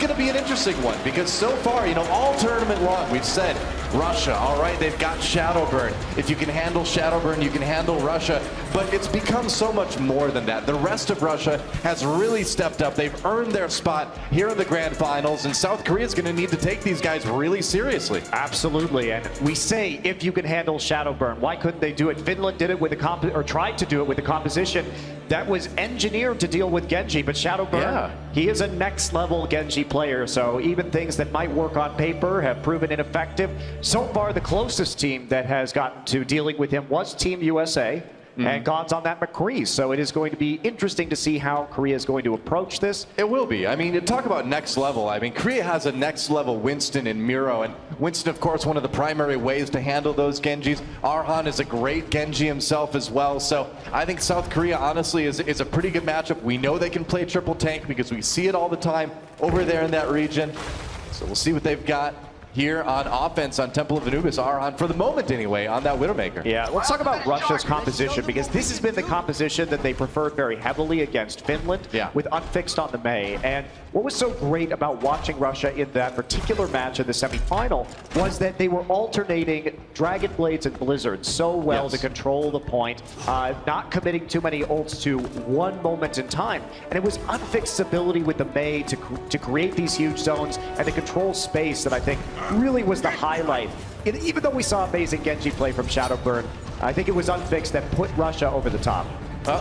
going to be an interesting one because so far, you know, all tournament long, we've said Russia, all right, they've got Shadowburn. If you can handle Shadowburn, you can handle Russia. But it's become so much more than that. The rest of Russia has really stepped up. They've earned their spot here in the grand finals, and South Korea is going to need to take these guys really seriously. Absolutely, and we say if you can handle Shadowburn, why couldn't they do it? Finland did it with or tried to do it with a composition that was engineered to deal with Genji, but Shadowburn, he is a next level Genji player, so even things that might work on paper have proven ineffective. So far, the closest team that has gotten to dealing with him was Team USA. And God's on that McCree, so it is going to be interesting to see how Korea is going to approach this. It will be. I mean, talk about next level. I mean, Korea has a next level Winston and Miro, and Winston, of course, one of the primary ways to handle those Genjis. Arhan is a great Genji himself as well, so I think South Korea, honestly, is a pretty good matchup. We know they can play triple tank because we see it all the time over there in that region, so we'll see what they've got here on offense on Temple of Anubis. Arhan, for the moment anyway, on that Widowmaker. Yeah, let's talk about Russia's composition, because this has been the composition that they preferred very heavily against Finland, with Unfixed on the Mei. And what was so great about watching Russia in that particular match in the semifinal was that they were alternating Dragon Blades and Blizzards so well to control the point, not committing too many ults to one moment in time. And it was Unfixed's ability with the Mei to create these huge zones and to control space that I think really was the highlight. Even though we saw amazing Genji play from Shadowburn, I think it was Unfixed that put Russia over the top.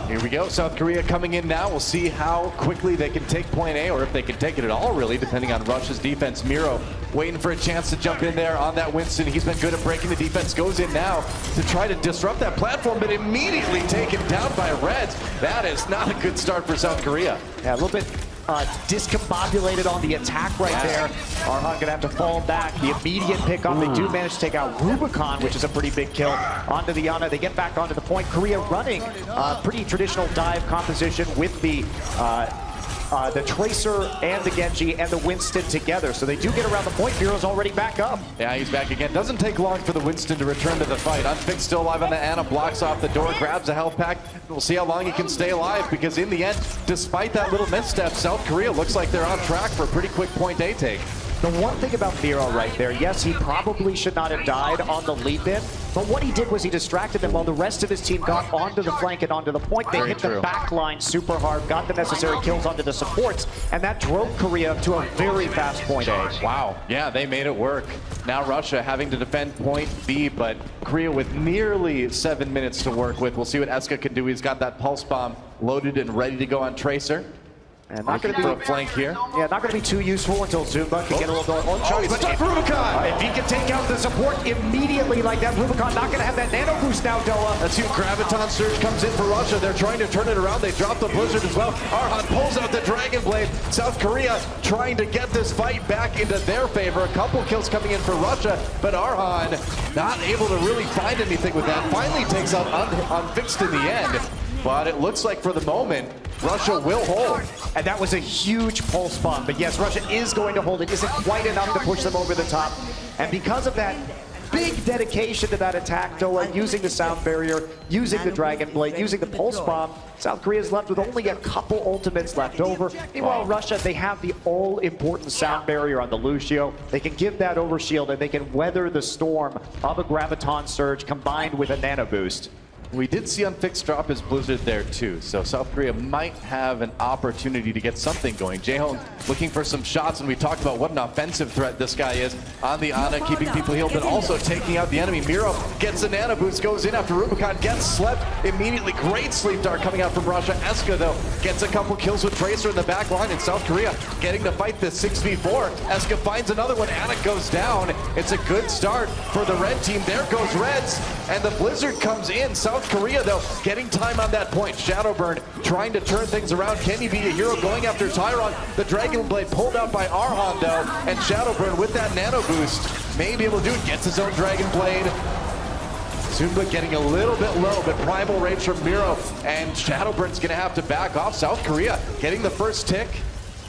Here we go. South Korea coming in now. We'll see how quickly they can take point A, or if they can take it at all, really, depending on Russia's defense. Miro waiting for a chance to jump in there on that Winston. He's been good at breaking the defense. Goes in now to try to disrupt that platform, but immediately taken down by Reds. That is not a good start for South Korea. Yeah, a little bit discombobulated on the attack right there. Arhan gonna have to fall back. The immediate pickoff, they do manage to take out Rubicon, which is a pretty big kill. Onto the Ana, they get back onto the point. Korea running pretty traditional dive composition with the Tracer and the Genji and the Winston together. So they do get around the point. Miro's already back up. Yeah, he's back again. Doesn't take long for the Winston to return to the fight. Unfixed still alive on the Ana, blocks off the door, grabs a health pack. We'll see how long he can stay alive, because in the end, despite that little misstep, South Korea looks like they're on track for a pretty quick point A take. The one thing about Miro right there, yes, he probably should not have died on the leap-in, but what he did was he distracted them while the rest of his team got onto the flank and onto the point. They hit the back line super hard, got the necessary kills onto the supports, and that drove Korea to a very fast point A. Wow, yeah, they made it work. Now Russia having to defend point B, but Korea with nearly 7 minutes to work with. We'll see what Eska can do. He's got that pulse bomb loaded and ready to go on Tracer. And not going to be a flank here. Yeah, not going to be too useful until Zumba can get a little bit on charge. But Rubicon! If he can take out the support immediately like that, Rubicon not going to have that nano boost now, Doa. Let's see, Graviton Surge comes in for Russia. They're trying to turn it around. They drop the Blizzard as well. Arhan pulls out the Dragon Blade. South Korea trying to get this fight back into their favor. A couple kills coming in for Russia, but Arhan not able to really find anything with that. Finally takes out Unfixed in the end. But it looks like for the moment, Russia will hold. And that was a huge pulse bomb. But yes, Russia is going to hold. It isn't quite enough to push them over the top. And because of that big dedication to that attack, Doa, using the sound barrier, using the Dragon Blade, using the pulse bomb, South Korea is left with only a couple ultimates left over. Meanwhile, Russia, they have the all-important sound barrier on the Lucio. They can give that overshield, and they can weather the storm of a Graviton Surge combined with a nano boost. We did see Unfixed drop his Blizzard there too, so South Korea might have an opportunity to get something going. Jaehong looking for some shots, and we talked about what an offensive threat this guy is on the Ana, keeping people healed, but also taking out the enemy. Miro gets a nano boost, goes in after Rubicon, gets slept immediately. Great sleep dart coming out from Russia. Eska, though, gets a couple kills with Tracer in the back line, and South Korea getting to fight this 6v4. Eska finds another one, Ana goes down. It's a good start for the red team. There goes Reds, and the Blizzard comes in. South Korea, though, getting time on that point. Shadowburn trying to turn things around. Can he be a hero going after Tyron? The Dragon Blade pulled out by Arhan, though, and Shadowburn with that nano boost may be able to do it. Gets his own Dragon Blade. Zumba getting a little bit low, but Primal Rage from Miro, and Shadowburn's going to have to back off. South Korea getting the first tick.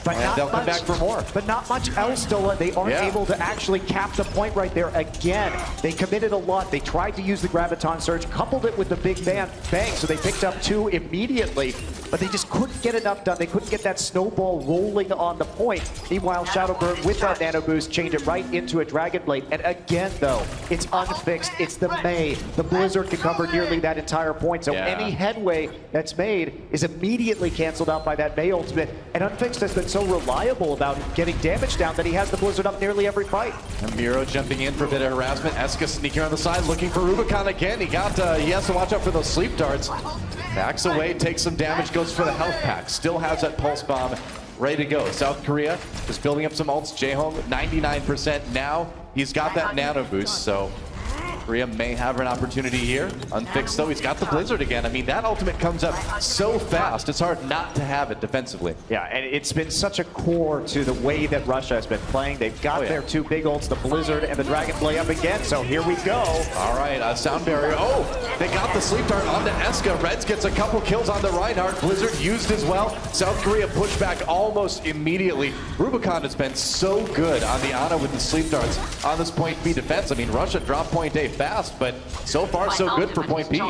But and they'll come back for more. But not much else, Doa. They aren't able to actually cap the point right there again. They committed a lot. They tried to use the Graviton Surge, coupled it with the Big Bang, so they picked up 2 immediately. but they just couldn't get enough done. They couldn't get that snowball rolling on the point. Meanwhile, Shadowburn with that nano boost changed it right into a Dragon Blade. And again, though, it's unfixed. It's the Mei. The Blizzard can cover nearly that entire point. So any headway that's made is immediately canceled out by that Mei ultimate. And Unfixed has been so reliable about getting damage down that he has the Blizzard up nearly every fight. And Miro jumping in for a bit of harassment. Eska sneaking on the side, looking for Rubicon again. He has to watch out for those sleep darts. Backs away, takes some damage, goes for the health pack. Still has that pulse bomb ready to go. South Korea is building up some ults. Jehong 99% now. He's got that nano boost, so Korea may have an opportunity here. Unfixed though, he's got the Blizzard again. I mean, that ultimate comes up so fast, it's hard not to have it defensively. Yeah, and it's been such a core to the way that Russia has been playing. They've got their two big ults, the Blizzard and the Dragon Blade up again, so here we go. All right, sound barrier. Oh, they got the sleep dart onto Eska. Reds gets a couple kills on the Reinhardt. Blizzard used as well. South Korea pushed back almost immediately. Rubicon has been so good on the Ana with the sleep darts on this point B defense. I mean, Russia dropped point A fast, but so far so good for point B.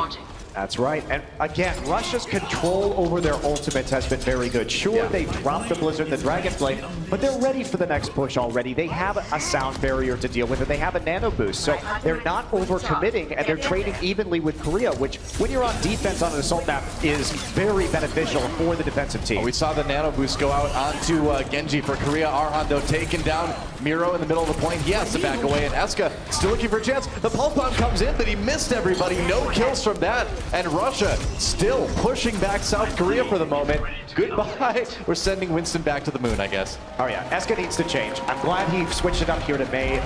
That's right. And again, Russia's control over their ultimates has been very good. Sure, they dropped the Blizzard, the Dragon Blade, but they're ready for the next push already. They have a sound barrier to deal with, and they have a nano boost. So they're not overcommitting, and they're trading evenly with Korea, which, when you're on defense on an assault map, is very beneficial for the defensive team. We saw the nano boost go out onto Genji for Korea. Arhan, though, taking down Miro in the middle of the point. He has to back away, and Eska still looking for a chance. The pulse bomb comes in, but he missed everybody. No kills from that. And Russia still pushing back South Korea for the moment. Goodbye. We're sending Winston back to the moon, I guess. Oh yeah, Eska needs to change. I'm glad he switched it up here to Mei.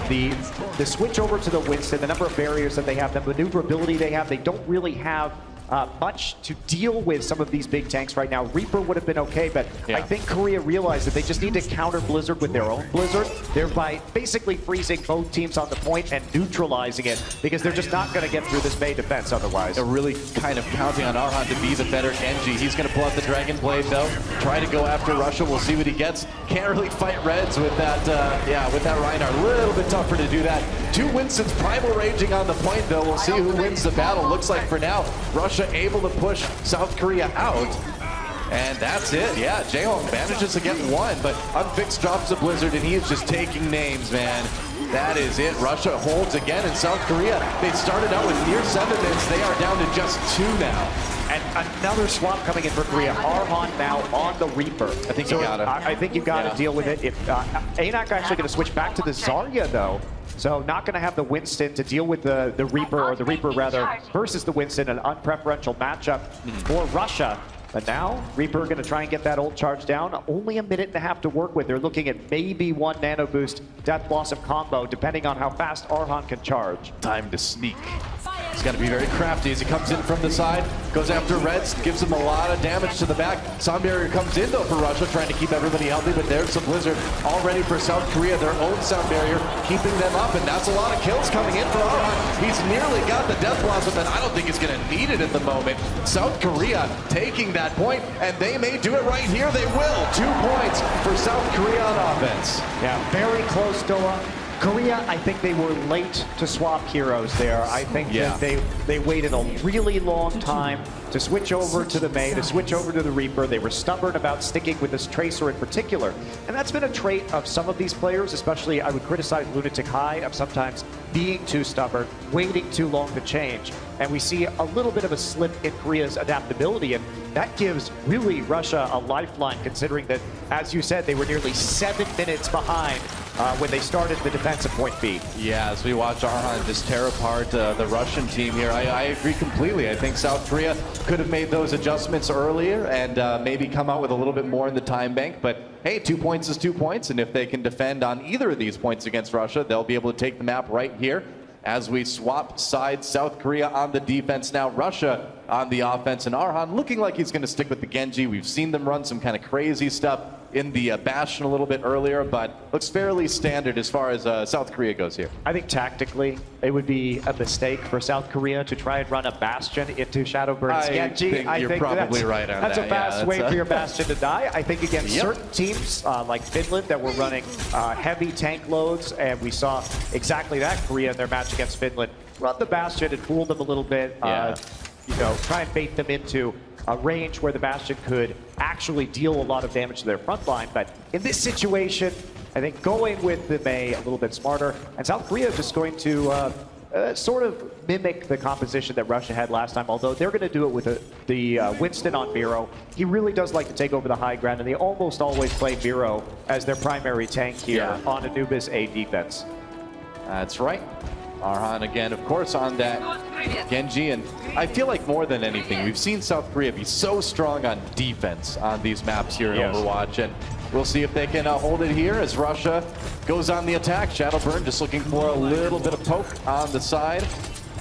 The switch over to the Winston, the number of barriers that they have, the maneuverability they have, they don't really have much to deal with some of these big tanks right now. Reaper would have been okay, but I think Korea realized that they just need to counter Blizzard with their own Blizzard, thereby basically freezing both teams on the point and neutralizing it, because they're just not going to get through this Mei defense otherwise. They're really kind of counting on Arhan to be the better Genji. He's going to pull out the Dragon Blade, though. Try to go after Russia. We'll see what he gets. Can't really fight Reds with that, with that Reinhardt. A little bit tougher to do that. Two Winstons primal raging on the point, though. We'll see who wins the battle. Looks like for now, Russia able to push South Korea out. And that's it. Yeah, Jehong manages to get one, but Unfixed drops the Blizzard, and he is just taking names, man. That is it. Russia holds again in South Korea. They started out with near 7 minutes. They are down to just 2 now. And another swap coming in for Korea. Arhan now on the Reaper. I think you gotta. I think you gotta deal with it. If Anak actually gonna switch back to the Zarya though. So not going to have the Winston to deal with the Reaper, or the Reaper rather, versus the Winston, an unpreferential matchup for Russia. But now, Reaper going to try and get that ult charge down. Only a minute and a half to work with. They're looking at maybe 1 nano boost, death blossom combo, depending on how fast Arhan can charge. Time to sneak. He's got to be very crafty as he comes in from the side, goes after Reds, gives him a lot of damage to the back. Sound barrier comes in though for Russia, trying to keep everybody healthy, but there's some Blizzard all ready for South Korea, their own sound barrier, keeping them up, and that's a lot of kills coming in for Arhan. He's nearly got the death blossom, and I don't think he's going to need it at the moment. South Korea taking that point, and they may do it right here. They will. 2 points for South Korea on offense. Yeah, very close, Doa. Korea, I think they were late to swap heroes there. I think that they waited a really long time to switch over to the Mei, to switch over to the Reaper. They were stubborn about sticking with this Tracer in particular. And that's been a trait of some of these players, especially I would criticize Lunatic High of sometimes being too stubborn, waiting too long to change. And we see a little bit of a slip in Korea's adaptability, and that gives really Russia a lifeline, considering that, as you said, they were nearly 7 minutes behind when they started the defensive point B. Yeah, as we watch Arhan just tear apart the Russian team here, I agree completely. I think South Korea could have made those adjustments earlier and maybe come out with a little bit more in the time bank, but hey, 2 points is 2 points, and if they can defend on either of these points against Russia, they'll be able to take the map right here. As we swap sides, South Korea on the defense now, Russia on the offense, and Arhan looking like he's going to stick with the Genji. We've seen them run some kind of crazy stuff in the Bastion a little bit earlier, but looks fairly standard as far as South Korea goes here. I think tactically, it would be a mistake for South Korea to try and run a Bastion into Shadowburn's Genji. I think you're probably right on that. That's a fast way for your Bastion to die. I think against certain teams like Finland that were running heavy tank loads, and we saw exactly that Korea in their match against Finland run the Bastion and fool them a little bit. You know, try and bait them into a range where the Bastion could actually deal a lot of damage to their front line. But in this situation, I think going with the Mei a little bit smarter, and South Korea just going to sort of mimic the composition that Russia had last time, although they're going to do it with the Winston on Miro. He really does like to take over the high ground, and they almost always play Miro as their primary tank here on Anubis A defense. That's right. Arhan again, of course, on that Genji, and I feel like more than anything, we've seen South Korea be so strong on defense on these maps here in Overwatch, and we'll see if they can hold it here as Russia goes on the attack. Shadowburn just looking for a little bit of poke on the side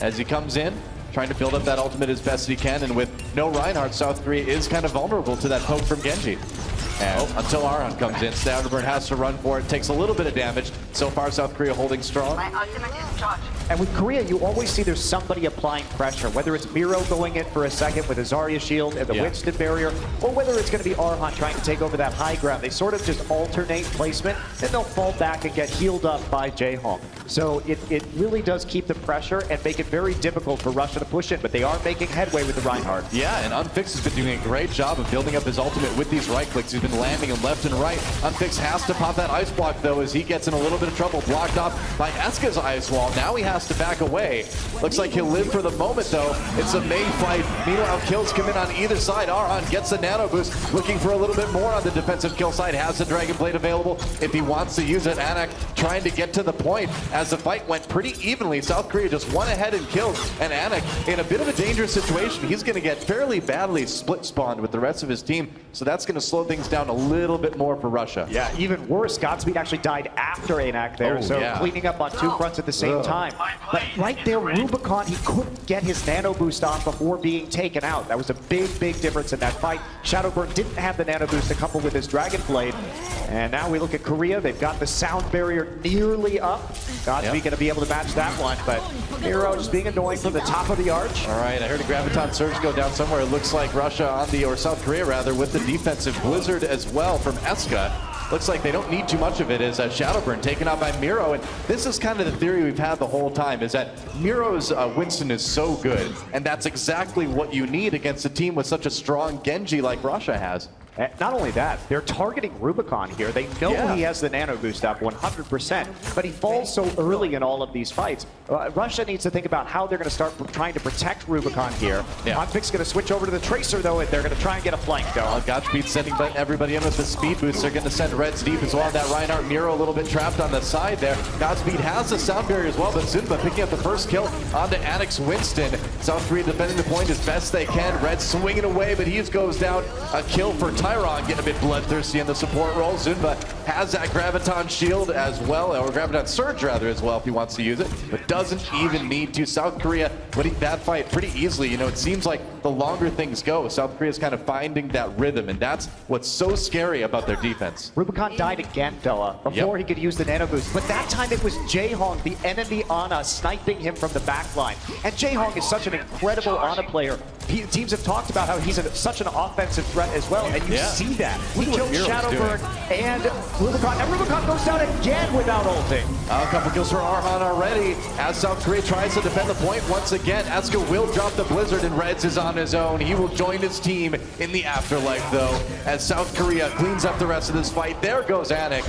as he comes in, trying to build up that ultimate as best he can, and with no Reinhardt, South Korea is kind of vulnerable to that poke from Genji. And until Arhan comes in, Shadowburn has to run for it, takes a little bit of damage. So far, South Korea holding strong. My ultimate is charged. And with Korea, you always see there's somebody applying pressure, whether it's Miro going in for a second with a Zarya shield and the Winston barrier, or whether it's going to be Arhan trying to take over that high ground. They sort of just alternate placement, then they'll fall back and get healed up by Jaehong. So it really does keep the pressure and make it very difficult for Russia to push in, but they are making headway with the Reinhardt. Yeah, and Unfix has been doing a great job of building up his ultimate with these right clicks. He's been landing them left and right. Unfix has to pop that ice block, though, as he gets in a little bit of trouble, blocked off by Eska's ice wall. Now he has to back away. Looks like he'll live for the moment, though. It's a Mei fight. Meanwhile, kills come in on either side. Arhan gets the nano boost, looking for a little bit more on the defensive kill side. Has the Dragon Blade available if he wants to use it. Anak trying to get to the point as the fight went pretty evenly. South Korea just went ahead and killed, and Anak in a bit of a dangerous situation. He's going to get fairly badly split spawned with the rest of his team, so that's going to slow things down a little bit more for Russia. Yeah, even worse, Godspeed actually died after Anak there, cleaning up on two fronts at the same time. But right there, Rubicon, he couldn't get his nano boost off before being taken out. That was a big, big difference in that fight. Shadowburn didn't have the nano boost to couple with his Dragon Blade. And now we look at Korea. They've got the sound barrier nearly up. Godspeed going to be able to match that one, but Miro just being annoying from the top of the arch. All right, I heard a Graviton Surge go down somewhere. It looks like Russia on the, or South Korea rather, with the defensive Blizzard as well from Eska. Looks like they don't need too much of it as Shadowburn taken out by Miro, and this is kind of the theory we've had the whole time, is that Miro's Winston is so good, and that's exactly what you need against a team with such a strong Genji like Russia has. Not only that, they're targeting Rubicon here. They know he has the nano boost up 100%, but he falls so early in all of these fights. Russia needs to think about how they're going to start trying to protect Rubicon here. Unfix going to switch over to the Tracer, though, and they're going to try and get a flank going. Godspeed sending everybody in with the speed boost. They're going to send Reds deep as well. That Reinhardt Miro a little bit trapped on the side there. Godspeed has the sound barrier as well, but Zunba picking up the first kill onto Anak's Winston. South Korea defending the point as best they can. Reds swinging away, but he goes down. A kill for Tyron, getting a bit bloodthirsty in the support role. Zunba has that Graviton shield as well, or Graviton Surge rather as well if he wants to use it, but doesn't even need to. South Korea winning that fight pretty easily. You know, it seems like the longer things go, South Korea's kind of finding that rhythm, and that's what's so scary about their defense. Rubicon died again, Bella, before he could use the nano boost, but that time it was Jaehong, the enemy Ana, sniping him from the back line. And Jaehong is such an incredible Ana player. Teams have talked about how he's such an offensive threat as well, and you see that. He killed Shadowburn and Rubicon goes down again without ulting. A couple kills for Arhan already as South Korea tries to defend the point once again. Eska will drop the Blizzard and Reds is on his own. He will join his team in the afterlife though as South Korea cleans up the rest of this fight. There goes Anik.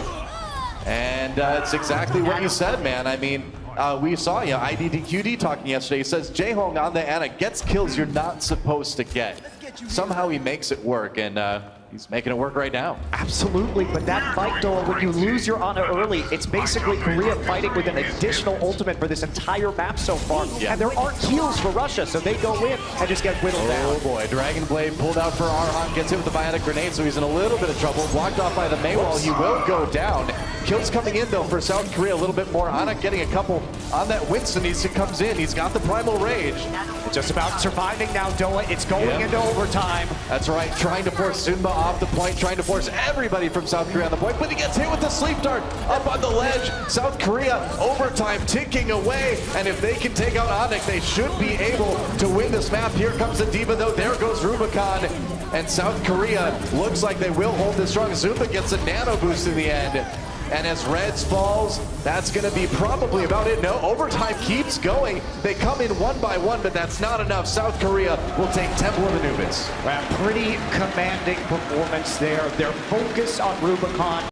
And it's exactly what you said, man. I mean, we saw IDDQD talking yesterday. He says Jaehong on the Anik gets kills you're not supposed to get. Somehow he makes it work, and he's making it work right now. Absolutely, but that fight, though, when you lose your Ana early, it's basically Korea fighting with an additional ultimate for this entire map so far. And there aren't heals for Russia, so they go in and just get whittled down. Oh boy, Dragon Blade pulled out for Arhan, gets hit with the Bionic Grenade, so he's in a little bit of trouble. Blocked off by the Mei wall, he will go down. Kills coming in, though, for South Korea a little bit more. Ana getting a couple on that Winston. He comes in, he's got the Primal Rage. It's just about surviving now, Doa. It's going into overtime. That's right, trying to force Zunba off the point, trying to force everybody from South Korea on the point, but he gets hit with the sleep dart up on the ledge. South Korea, overtime ticking away, and if they can take out Anik, they should be able to win this map. Here comes the Diva, though. There goes Rubicon, and South Korea looks like they will hold this strong. Zunba gets a nano boost in the end. And as Reds falls, that's going to be probably about it. No, overtime keeps going. They come in one by one, but that's not enough. South Korea will take Temple of Anubis. Well, pretty commanding performance there. Their focus on Rubicon.